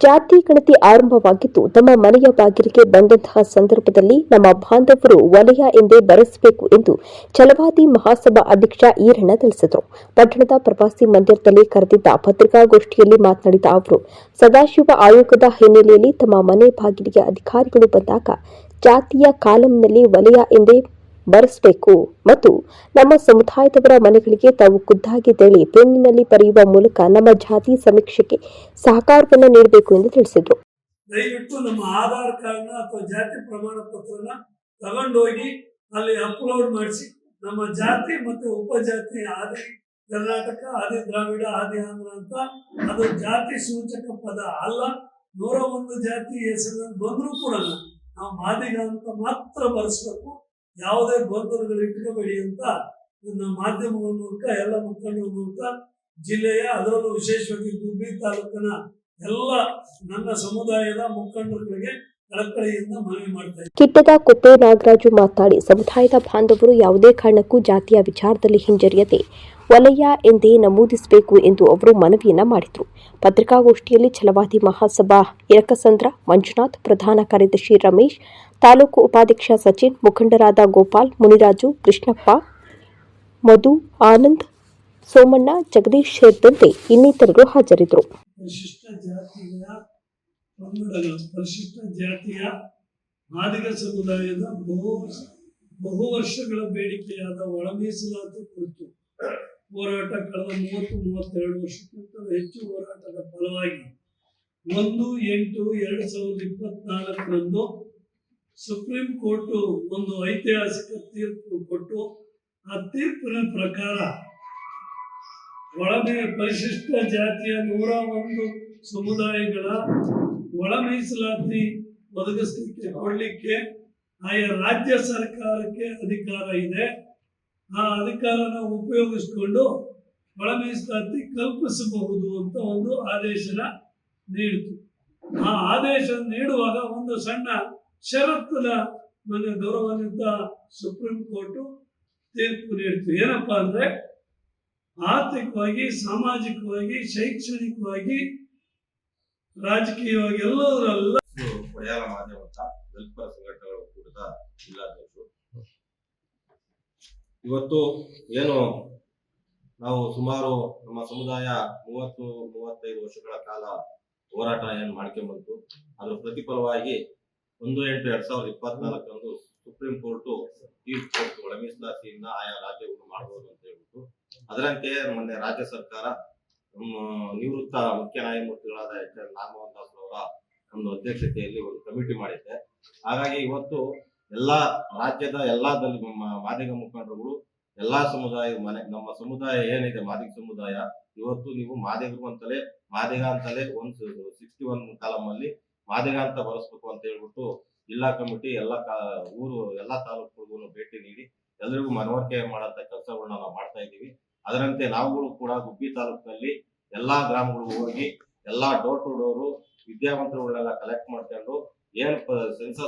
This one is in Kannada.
ಜಾತಿ ಗಣತಿ ಆರಂಭವಾಗಿದ್ದು ತಮ್ಮ ಮನೆಯ ಬಾಗಿಲಿಗೆ ಬಂದಂತಹ ಸಂದರ್ಭದಲ್ಲಿ ನಮ್ಮ ಬಾಂಧವರು ವಲಯ ಎಂದೇ ಬರೆಸಬೇಕು ಎಂದು ಛಲವಾದಿ ಮಹಾಸಭಾ ಅಧ್ಯಕ್ಷ ಈರಣ್ಣ ತಿಳಿಸಿದರು. ಪಟ್ಟಣದ ಪ್ರವಾಸಿ ಮಂದಿರದಲ್ಲಿ ಕರೆದಿದ್ದ ಪತ್ರಿಕಾಗೋಷ್ಠಿಯಲ್ಲಿ ಮಾತನಾಡಿದ ಅವರು, ಸದಾಶಿವ ಆಯೋಗದ ಹಿನ್ನೆಲೆಯಲ್ಲಿ ತಮ್ಮ ಮನೆ ಬಾಗಿಲಿಗೆ ಅಧಿಕಾರಿಗಳು ಬಂದಾಗ ಜಾತಿಯ ಕಾಲಂನಲ್ಲಿ ವಲಯ ಎಂದೇ ಬರೆಸಬೇಕು ಮತ್ತು ನಮ್ಮ ಸಮುದಾಯದವರ ಮನೆಗಳಿಗೆ ತಾವು ಖುದ್ದಾಗಿ ತೆರಳಿ ಪೆನ್ನಿನಲ್ಲಿ ಬರೆಯುವ ಮೂಲಕ ನಮ್ಮ ಜಾತಿ ಸಮೀಕ್ಷೆಗೆ ಸಹಕಾರವನ್ನು ನೀಡಬೇಕು ಎಂದು ತಿಳಿಸಿದರು. ದಯವಿಟ್ಟು ನಮ್ಮ ಆಧಾರ್ ಕಾರ್ಡ್ನ ಅಥವಾ ಜಾತಿ ಪ್ರಮಾಣ ಪತ್ರನ ತಗೊಂಡೋಗಿ ಅಲ್ಲಿ ಅಪ್ಲೋಡ್ ಮಾಡಿಸಿ ನಮ್ಮ ಜಾತಿ ಮತ್ತು ಉಪಜಾತಿ ಆದಿ ಕರ್ನಾಟಕ, ಆದಿ ದ್ರಾವಿಡ, ಆದಿ ಆಂಧ್ರ ಅಂತ ಅದು ಜಾತಿ ಸೂಚಕ ಪದ ಅಲ್ಲ. 101 ಜಾತಿ ಹೆಸರಿನಲ್ಲಿ ಬಂದರೂ ಕೂಡ ನಾವು ಮಾದಿಗ ಅಂತ ಮಾತ್ರ ಬರೆಸ್ಬೇಕು. ಯಾವುದೇ ಗೊಂದಲಗಳು ಇಟ್ಕೋಬೇಡಿ ಅಂತ ನನ್ನ ಮಾಧ್ಯಮಗಳ ಮೂಲಕ ಎಲ್ಲ ಮುಖಂಡರ ಮೂಲಕ ಜಿಲ್ಲೆಯ ಅದರಲ್ಲೂ ವಿಶೇಷವಾಗಿ ಗುಬ್ಬಿ ತಾಲೂಕಿನ ಎಲ್ಲ ನನ್ನ ಸಮುದಾಯದ ಮುಖಂಡರುಗಳಿಗೆ ಕಳಕಳಿಯಿಂದ ಮನವಿ ಮಾಡ್ತಾ ಇದ್ದೀನಿ. ಕಿಟ್ಟದ ಕುಪ್ಪೆ ನಾಗರಾಜು ಮಾತನಾಡಿ, ಸಮುದಾಯದ ಬಾಂಧವರು ಯಾವುದೇ ಕಾರಣಕ್ಕೂ ಜಾತಿಯ ವಿಚಾರದಲ್ಲಿ ಹಿಂಜರಿಯದೆ ವಲಯ ಎಂದೇ ನಮೂದಿಸಬೇಕು ಎಂದು ಅವರು ಮನವಿಯನ್ನ ಮಾಡಿದರು. ಪತ್ರಿಕಾಗೋಷ್ಠಿಯಲ್ಲಿ ಛಲವಾದಿ ಮಹಾಸಭಾ ಎರಕಸಂದ್ರ ಮಂಜುನಾಥ್, ಪ್ರಧಾನ ಕಾರ್ಯದರ್ಶಿ ರಮೇಶ್, ತಾಲೂಕು ಉಪಾಧ್ಯಕ್ಷ ಸಚಿನ್, ಮುಖಂಡರಾದ ಗೋಪಾಲ್, ಮುನಿರಾಜು, ಕೃಷ್ಣಪ್ಪ, ಮಧು, ಆನಂದ್, ಸೋಮಣ್ಣ, ಜಗದೀಶ್ ಸೇರಿದಂತೆ ಇನ್ನಿತರರು ಹಾಜರಿದ್ದರು. ಪರಿಶಿಷ್ಟ ಜಾತಿಯ ಮಾದಿಗ ಸಮುದಾಯದ ಬಹು ವರ್ಷಗಳ ಬೇಡಿಕೆಯಾದ ಒಳ ಮೀಸಲಾತಿ ಕುರಿತು ಹೋರಾಟ ಕಳೆದ 30-32 ವರ್ಷಕ್ಕಿಂತ ಹೆಚ್ಚು ಹೋರಾಟದ ಫಲವಾಗಿ 1/8/2024 ಸುಪ್ರೀಂ ಕೋರ್ಟ್ ಒಂದು ಐತಿಹಾಸಿಕ ತೀರ್ಪು ಕೊಟ್ಟು ಆ ತೀರ್ಪಿನ ಪ್ರಕಾರ ಪರಿಶಿಷ್ಟ ಜಾತಿಯ 101 ಸಮುದಾಯಗಳ ಒಳ ಮೀಸಲಾತಿ ಒದಗಿಸಲಿಕ್ಕೆ ಕೊಡಲಿಕ್ಕೆ ಆಯಾ ರಾಜ್ಯ ಸರ್ಕಾರಕ್ಕೆ ಅಧಿಕಾರ ಇದೆ. ಆ ಅಧಿಕಾರನ ಉಪಯೋಗಿಸಿಕೊಂಡು ಒಳ ಮೀಸಲಾತಿ ಕಲ್ಪಿಸಬಹುದು ಅಂತ ಒಂದು ಆದೇಶನ ನೀಡಿತು. ಆ ಆದೇಶ ನೀಡುವಾಗ ಒಂದು ಸಣ್ಣ ಷರತ್ತಿನ ಮನೆ ಗೌರವಾನ್ವಿತ ಸುಪ್ರೀಂ ಕೋರ್ಟ್ ತೀರ್ಪು ನೀಡಿತು. ಏನಪ್ಪಾ ಅಂದ್ರೆ, ಆರ್ಥಿಕವಾಗಿ, ಸಾಮಾಜಿಕವಾಗಿ, ಶೈಕ್ಷಣಿಕವಾಗಿ, ರಾಜಕೀಯವಾಗಿ ಎಲ್ಲದರಲ್ಲ ಒಡೆಯಾಲ ಮಾಧ್ಯಮದ ದಲಿತರ ಸಂಘಟನೆಗಳ ಒಕ್ಕೂಟದ ಜಿಲ್ಲಾಧ್ಯಕ್ಷರು. ಇವತ್ತು ಏನು ನಾವು ಸುಮಾರು ನಮ್ಮ ಸಮುದಾಯ 30-35 ವರ್ಷಗಳ ಕಾಲ ಹೋರಾಟ ಏನು ಮಾಡ್ಕೊಂಡ್ಬಂತು, ಅದರ ಪ್ರತಿಫಲವಾಗಿ 1/8/2024 ಸುಪ್ರೀಂ ಕೋರ್ಟ್ ತೀರ್ಪು ಕೊಟ್ಟು ಒಳ ಮೀಸಲಾತಿಯನ್ನ ಆಯಾ ರಾಜ್ಯಗಳು ಮಾಡಬಹುದು ಅಂತ ಹೇಳ್ಬಿಟ್ಟು, ಅದರಂತೆ ಮೊನ್ನೆ ರಾಜ್ಯ ಸರ್ಕಾರ ನಿವೃತ್ತ ಮುಖ್ಯ ನ್ಯಾಯಮೂರ್ತಿಗಳಾದ ಎಚ್.ಎನ್. ನಾಗಮೋಹನ್ ದಾಸ್ ಅವರ ಒಂದು ಅಧ್ಯಕ್ಷತೆಯಲ್ಲಿ ಒಂದು ಕಮಿಟಿ ಮಾಡಿದೆ. ಹಾಗಾಗಿ ಇವತ್ತು ಎಲ್ಲಾ ರಾಜ್ಯದ ಎಲ್ಲಾ ಮಾದಿಗ ಮುಖಂಡರುಗಳು ಎಲ್ಲಾ ಸಮುದಾಯ ನಮ್ಮ ಸಮುದಾಯ ಏನಿದೆ ಮಾದಿಗ ಸಮುದಾಯ, ಇವತ್ತು ನೀವು ಮಾದಿಗರು ಅಂತಲೇ ಮಾದಿಗ ಅಂತಲೇ 61 ಕಾಲಂ ಅಲ್ಲಿ ಮಾದಿಗ ಅಂತ ಬರೆಸ್ಬೇಕು ಅಂತ ಹೇಳ್ಬಿಟ್ಟು ಜಿಲ್ಲಾ ಕಮಿಟಿ ಎಲ್ಲಾ ತಾಲೂಕುಗಳಿಗೂ ಭೇಟಿ ನೀಡಿ ಎಲ್ಲರಿಗೂ ಮನವರಿಕೆ ಮಾಡಂತ ಕೆಲಸಗಳನ್ನ ನಾವು ಮಾಡ್ತಾ ಇದ್ದೀವಿ. ಅದರಂತೆ ನಾವುಗಳು ಕೂಡ ಗುಬ್ಬಿ ತಾಲೂಕಿನಲ್ಲಿ ಎಲ್ಲಾ ಗ್ರಾಮಗಳಿಗೂ ಹೋಗಿ ಎಲ್ಲಾ ಡೋರ್ ಟು ಡೋರು ವಿದ್ಯಾವಂತರುಗಳನ್ನೆಲ್ಲ ಕಲೆಕ್ಟ್ ಮಾಡ್ಕೊಂಡು ಏನ್ ಸೆನ್ಸಸ್